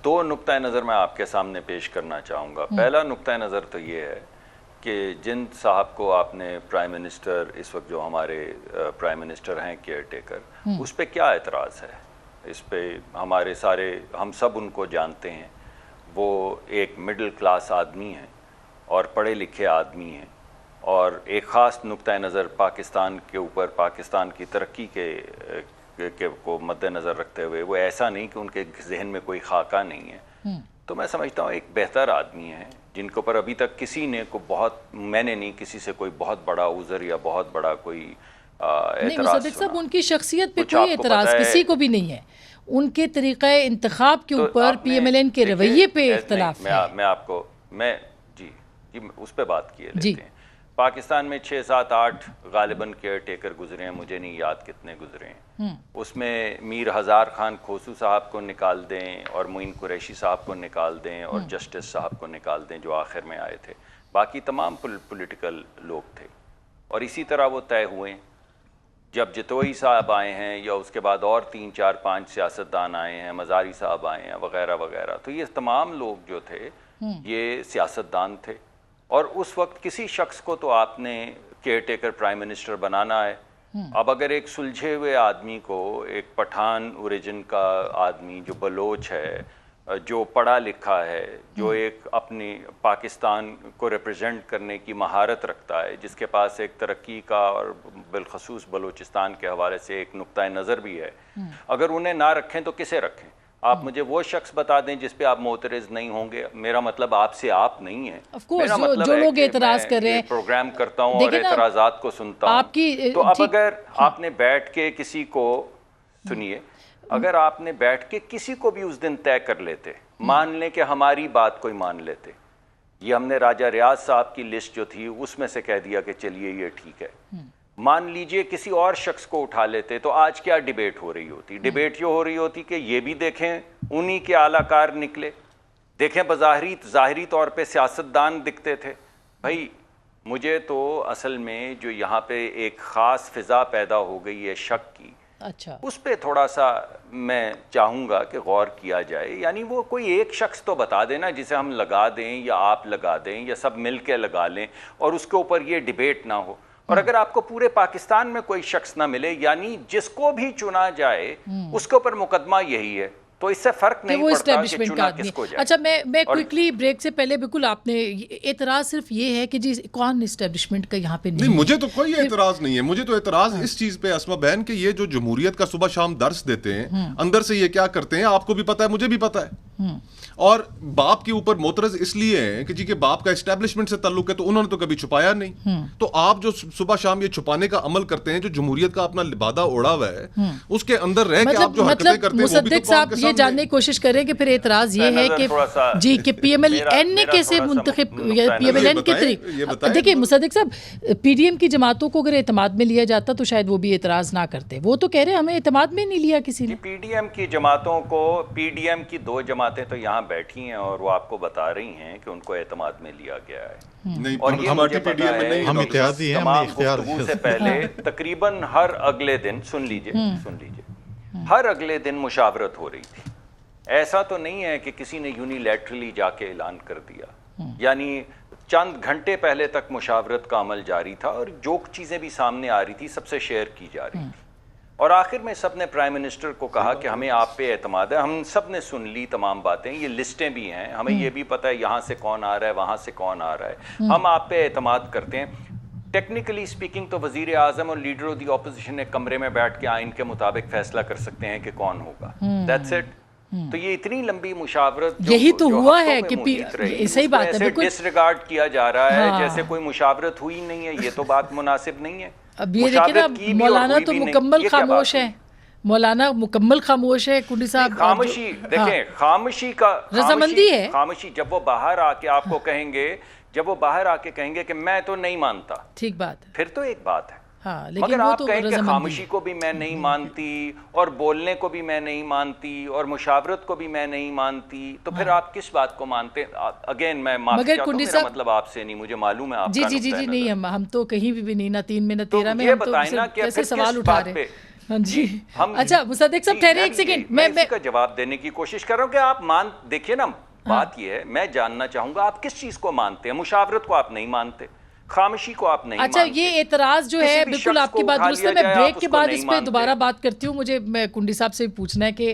دو نقطۂ نظر میں آپ کے سامنے پیش کرنا چاہوں گا. پہلا نقطۂ نظر تو یہ ہے کہ جن صاحب کو آپ نے پرائم منسٹر اس وقت جو ہمارے پرائم منسٹر ہیں کیئر ٹیکر, اس پہ کیا اعتراض ہے؟ اس پہ ہمارے سارے ہم سب ان کو جانتے ہیں. وہ ایک مڈل کلاس آدمی ہیں اور پڑھے لکھے آدمی ہیں, اور ایک خاص نقطۂ نظر پاکستان کے اوپر, پاکستان کی ترقی کے کو مد نظر رکھتے ہوئے, وہ ایسا نہیں کہ ان کے ذہن میں کوئی خاکہ نہیں ہے. تو میں سمجھتا ہوں ایک بہتر آدمی ہیں جن کے اوپر ابھی تک کسی نے کو بہت, میں نے نہیں کسی سے کوئی بہت بڑا عذر یا بہت بڑا کوئی نہیں. مصدق صاحب ان کی شخصیت پہ کوئی اعتراض کسی کو بھی نہیں ہے, ان کے طریقہ انتخاب کے اوپر پی ایم ایل این کے رویے پہ اختلاف ہے. میں آپ کو جی اس پہ بات کیے لیتے ہیں. پاکستان میں 6 7 8 غالباً کیئر ٹیکر گزرے ہیں, مجھے نہیں یاد کتنے گزرے ہیں. اس میں میر ہزار خان کھوسو صاحب کو نکال دیں اور معین قریشی صاحب کو نکال دیں اور جسٹس صاحب کو نکال دیں جو آخر میں آئے تھے, باقی تمام پولیٹیکل لوگ تھے. اور اسی طرح وہ طے ہوئے جب جتوئی صاحب آئے ہیں, یا اس کے بعد اور 3 4 5 سیاستدان آئے ہیں, مزاری صاحب آئے ہیں وغیرہ وغیرہ. تو یہ تمام لوگ جو تھے یہ سیاستدان تھے, اور اس وقت کسی شخص کو تو آپ نے کیئر ٹیکر پرائم منسٹر بنانا ہے. اب اگر ایک سلجھے ہوئے آدمی کو, ایک پٹھان اوریجن کا آدمی جو بلوچ ہے, جو پڑھا لکھا ہے, جو ایک اپنی پاکستان کو ریپرزینٹ کرنے کی مہارت رکھتا ہے, جس کے پاس ایک ترقی کا اور بالخصوص بلوچستان کے حوالے سے ایک نقطۂ نظر بھی ہے, اگر انہیں نہ رکھیں تو کسے رکھیں؟ آپ مجھے وہ شخص بتا دیں جس پہ آپ معترض نہیں ہوں گے. میرا مطلب آپ سے آپ نہیں ہے, میرا مطلب جو لوگ اعتراض کر رہے ہیں پروگرام کرتا ہوں اور اعتراضات کو سنتا ہوں. تو اب اگر آپ نے بیٹھ کے کسی کو, سنیے, اگر آپ نے بیٹھ کے کسی کو بھی اس دن طے کر لیتے, مان لیں کہ ہماری بات کوئی مان لیتے, یہ ہم نے راجہ ریاض صاحب کی لسٹ جو تھی اس میں سے کہہ دیا کہ چلیے یہ ٹھیک ہے, مان لیجئے کسی اور شخص کو اٹھا لیتے, تو آج کیا ڈیبیٹ ہو رہی ہوتی؟ ڈیبیٹ یہ ہو رہی ہوتی کہ یہ بھی دیکھیں انہی کے اعلیٰ کار نکلے, دیکھیں ظاہری طور پہ سیاستدان دکھتے تھے. بھائی مجھے تو اصل میں جو یہاں پہ ایک خاص فضا پیدا ہو گئی ہے شک کی, اچھا, اس پہ تھوڑا سا میں چاہوں گا کہ غور کیا جائے. یعنی وہ کوئی ایک شخص تو بتا دینا جسے ہم لگا دیں, یا آپ لگا دیں, یا سب مل کے لگا لیں, اور اس کے اوپر یہ ڈیبیٹ نہ ہو. اور اگر آپ کو پورے پاکستان میں کوئی شخص نہ ملے, یعنی جس کو بھی چنا جائے اس کے اوپر مقدمہ یہی ہے, تو اس سے فرق نہیں پڑتا کہ چنا کس کو جائے. اچھا, میں کوئکلی بریک سے پہلے, بالکل آپ نے اعتراض صرف یہ ہے کہ جی کون اسٹیبلشمنٹ کا یہاں پہ نہیں. مجھے تو کوئی اعتراض نہیں ہے, مجھے تو اعتراض اس چیز پہ اسما بہن کہ یہ جو جمہوریت کا صبح شام درس دیتے ہیں, اندر سے یہ کیا کرتے ہیں آپ کو بھی پتا ہے, مجھے بھی پتا ہے, اور باپ کے اوپر معترض اس لیے ہیں کہ جی کہ باپ کا اسٹیبلشمنٹ سے تعلق ہے, تو انہوں نے تو کبھی چھپایا نہیں. تو آپ جو صبح شام یہ چھپانے کا عمل کرتے ہیں, جو جمہوریت کا اپنا لبادہ اوڑا ہوا ہے, اس کے اندر رہ کے آپ جو حرکتیں کرتے ہیں, وہ بھی تو صاحب یہ جاننے کی کوشش کریں کہ پھر اعتراض یہ ہے کہ جی کہ پی ایم ایل این نے کیسے منتخب, پی ایم ایل این کے طریقے. دیکھیں مصدق صاحب, پی ڈی ایم کی جماعتوں کو اگر اعتماد میں لیا جاتا تو شاید وہ بھی اعتراض نہ کرتے. وہ تو کہہ رہے ہیں ہمیں اعتماد میں نہیں لیا کسی نے. پی ڈی ایم کی جماعتوں کو, پی ڈی ایم کی 2 جماعتیں تو یہاں بیٹھی ہیں اور وہ آپ کو بتا رہی ہیں کہ ان کو اعتماد میں لیا گیا ہے. اور یہ مجھے پتا ہے ہم اتحادی ہیں, تمام گفتگو سے پہلے تقریباً ہر اگلے دن, سن لیجئے, ہر اگلے دن مشاورت ہو رہی تھی. ایسا تو نہیں ہے کہ کسی نے یونیلیٹرلی جا کے اعلان کر دیا, یعنی چند گھنٹے پہلے تک مشاورت کا عمل جاری تھا, اور جو چیزیں بھی سامنے آ رہی تھی سب سے شیئر کی جا رہی تھی, اور آخر میں سب نے پرائم منسٹر کو کہا کہ ہمیں آپ پہ اعتماد ہے. ہم سب نے سن لی تمام باتیں, یہ لسٹیں بھی ہیں, ہمیں یہ بھی پتہ ہے یہاں سے کون آ رہا ہے, وہاں سے کون آ رہا ہے, ہم آپ پہ اعتماد کرتے ہیں. ٹیکنیکلی اسپیکنگ تو وزیر اعظم اور لیڈر آف دی اپوزیشن ایک کمرے میں بیٹھ کے آئین کے مطابق فیصلہ کر سکتے ہیں کہ کون ہوگا. That's it. تو یہ اتنی لمبی مشاورت یہی تو ہوا ہے کہ صحیح بات ہے, ڈس ریگارڈ کیا جا رہا ہے جیسے کوئی مشاورت ہوئی نہیں ہے. یہ تو بات مناسب نہیں ہے. اب یہ دیکھیں نا, مولانا تو مکمل خاموش ہے, مولانا مکمل خاموش ہے. کنڈی صاحب خاموشی, دیکھیں خاموشی کا رضامندی ہے. خاموشی جب وہ باہر آ کے آپ کو کہیں گے, جب وہ باہر آ کے کہیں گے کہ میں تو نہیں مانتا, ٹھیک بات ہے, پھر تو ایک بات ہے. مگر آپ کہیں کہ خاموشی کو بھی میں نہیں مانتی, اور بولنے کو بھی میں نہیں مانتی, اور مشاورت کو بھی میں نہیں مانتی, تو پھر آپ کس بات کو مانتے؟ اگین میں معافی چاہتا ہوں, میرا مطلب آپ سے نہیں, مجھے معلوم ہے آپ کا جی نہیں, ہم تو کہیں بھی نہیں, نہ 3 میں نہ 13 میں. یہ بتائیں نا کہ کیسے سوال اٹھا رہے ہیں. ہاں جی اچھا مصدق صاحب ٹھہرے ایک سیکنڈ، میں اس کا جواب دینے کی کوشش کر رہا ہوں کہ آپ دیکھیے نا، بات یہ ہے میں جاننا چاہوں گا آپ کس چیز کو مانتے ہیں؟ مشاورت کو آپ نہیں مانتے، خاموشی کو آپ نہیں مانتے. اچھا یہ اعتراض جو ہے بالکل آپ کی بات درست ہے. میں بریک کے بعد اس پہ دوبارہ بات کرتی ہوں. مجھے کنڈی صاحب سے پوچھنا ہے کہ